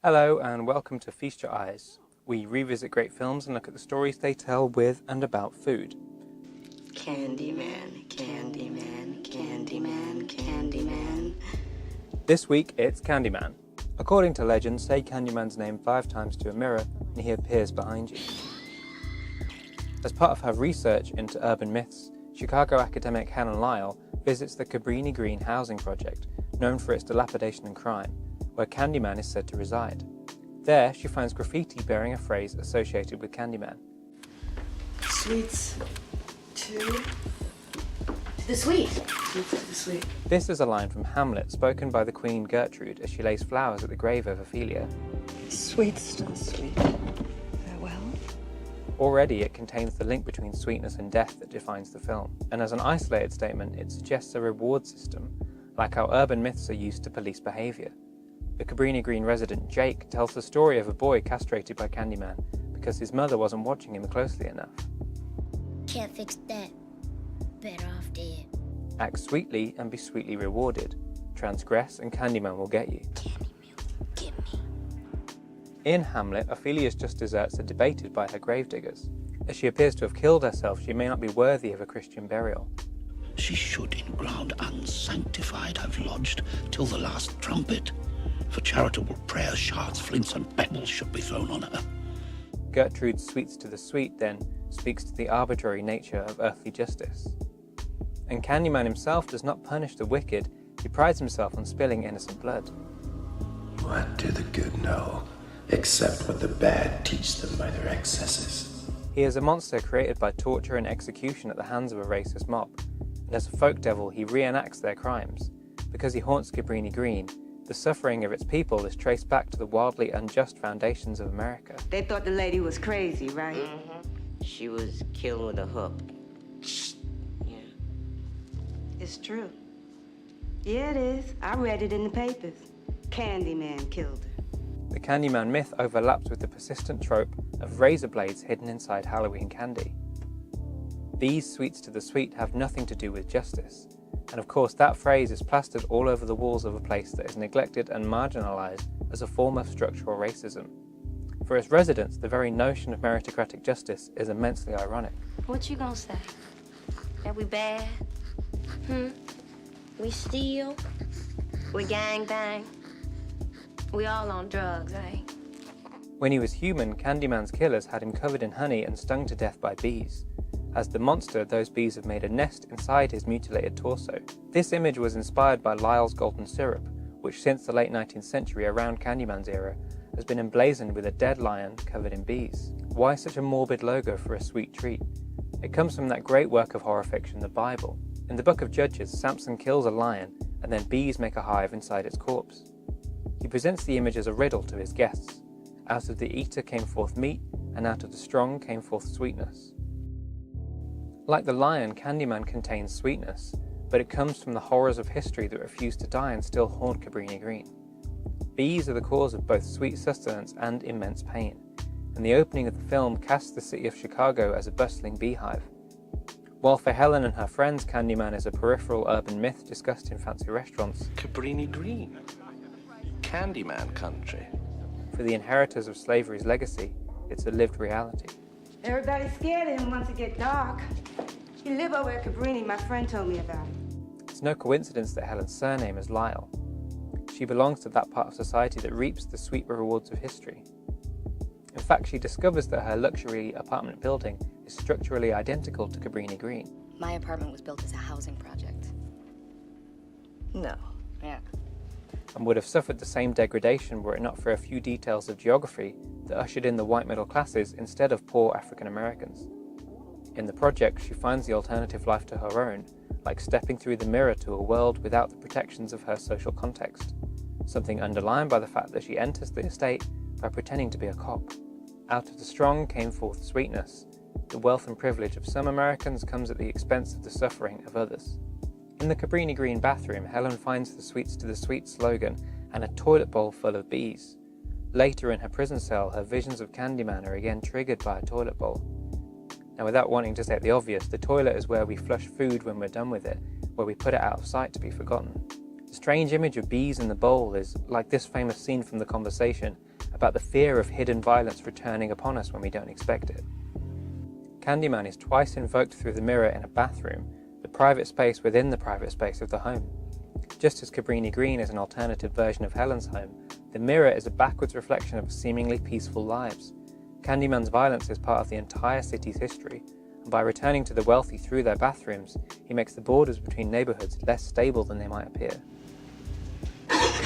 Hello and welcome to Feast Your Eyes. We revisit great films and look at the stories they tell with and about food. Candyman, Candyman, Candyman, Candyman. This week it's Candyman. According to legend, say Candyman's name 5 times to a mirror and he appears behind you. As part of her research into urban myths, Chicago academic Helen Lyle visits the Cabrini Green housing project, known for its dilapidation and crime, where Candyman is said to reside. There, she finds graffiti bearing a phrase associated with Candyman. Sweets to the sweet. Sweets to the sweet. This is a line from Hamlet spoken by the Queen Gertrude as she lays flowers at the grave of Ophelia. Sweets to the sweet. Farewell. Already it contains the link between sweetness and death that defines the film, and as an isolated statement it suggests a reward system, like how urban myths are used to police behaviour. The Cabrini Green resident Jake tells the story of a boy castrated by Candyman because his mother wasn't watching him closely enough. Can't fix that. Better off dead. Act sweetly and be sweetly rewarded. Transgress and Candyman will get you. Candy milk, get me. In Hamlet, Ophelia's just deserts are debated by her gravediggers. As she appears to have killed herself, she may not be worthy of a Christian burial. She should in ground unsanctified have lodged till the last trumpet. For charitable prayers, shards, flints, and pebbles should be thrown on her. Gertrude's sweets to the sweet, then, speaks to the arbitrary nature of earthly justice. And Candyman himself does not punish the wicked, he prides himself on spilling innocent blood. What do the good know, except what the bad teach them by their excesses? He is a monster created by torture and execution at the hands of a racist mob, and as a folk devil he reenacts their crimes. Because he haunts Cabrini Green, the suffering of its people is traced back to the wildly unjust foundations of America. They thought the lady was crazy, right? She was killed with a hook. Yeah. It's true. Yeah, it is. I read it in the papers. Candyman killed her. The Candyman myth overlaps with the persistent trope of razor blades hidden inside Halloween candy. These sweets to the sweet have nothing to do with justice. And of course that phrase is plastered all over the walls of a place that is neglected and marginalised as a form of structural racism. For its residents, the very notion of meritocratic justice is immensely ironic. What you gonna say? That we bad? We steal? We gangbang? We all on drugs, eh? When he was human, Candyman's killers had him covered in honey and stung to death by bees. As the monster, those bees have made a nest inside his mutilated torso. This image was inspired by Lyle's golden syrup, which since the late 19th century, around Candyman's era, has been emblazoned with a dead lion covered in bees. Why such a morbid logo for a sweet treat? It comes from that great work of horror fiction, the Bible. In the book of Judges, Samson kills a lion, and then bees make a hive inside its corpse. He presents the image as a riddle to his guests. Out of the eater came forth meat, and out of the strong came forth sweetness. Like the lion, Candyman contains sweetness, but it comes from the horrors of history that refuse to die and still haunt Cabrini Green. Bees are the cause of both sweet sustenance and immense pain, and the opening of the film casts the city of Chicago as a bustling beehive. While for Helen and her friends, Candyman is a peripheral urban myth discussed in fancy restaurants, Cabrini Green, Candyman country. for the inheritors of slavery's legacy, it's a lived reality. Everybody's scared of him once it gets dark. He live over at Cabrini, my friend told me about it. It's no coincidence that Helen's surname is Lyle. She belongs to that part of society that reaps the sweet rewards of history. In fact, she discovers that her luxury apartment building is structurally identical to Cabrini Green. My apartment was built as a housing project. No. Yeah. And would have suffered the same degradation were it not for a few details of geography that ushered in the white middle classes instead of poor African Americans. In the project, she finds the alternative life to her own, like stepping through the mirror to a world without the protections of her social context, something underlined by the fact that she enters the estate by pretending to be a cop. Out of the strong came forth sweetness. The wealth and privilege of some Americans comes at the expense of the suffering of others. In the Cabrini Green bathroom, Helen finds the sweets to the sweet slogan and a toilet bowl full of bees. Later in her prison cell, her visions of Candyman are again triggered by a toilet bowl. Now, without wanting to state the obvious, the toilet is where we flush food when we're done with it, where we put it out of sight to be forgotten. The strange image of bees in the bowl is, like this famous scene from The Conversation, about the fear of hidden violence returning upon us when we don't expect it. Candyman is twice invoked through the mirror in a bathroom, the private space within the private space of the home. Just as Cabrini Green is an alternative version of Helen's home, the mirror is a backwards reflection of seemingly peaceful lives. Candyman's violence is part of the entire city's history, and by returning to the wealthy through their bathrooms, he makes the borders between neighborhoods less stable than they might appear.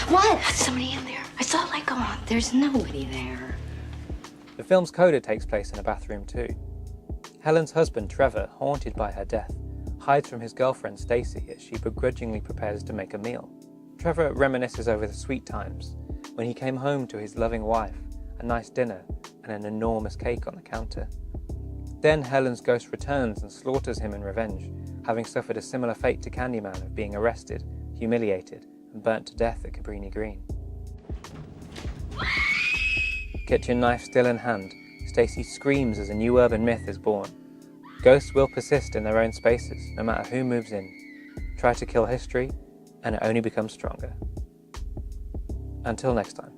What? Somebody in there. I saw a light go on. There's nobody there. The film's coda takes place in a bathroom too. Helen's husband, Trevor, haunted by her death, hides from his girlfriend Stacy as she begrudgingly prepares to make a meal. Trevor reminisces over the sweet times, when he came home to his loving wife, a nice dinner, and an enormous cake on the counter. Then Helen's ghost returns and slaughters him in revenge, having suffered a similar fate to Candyman of being arrested, humiliated, and burnt to death at Cabrini Green. Kitchen knife still in hand, Stacy screams as a new urban myth is born. Ghosts will persist in their own spaces, no matter who moves in. Try to kill history, and it only becomes stronger. Until next time.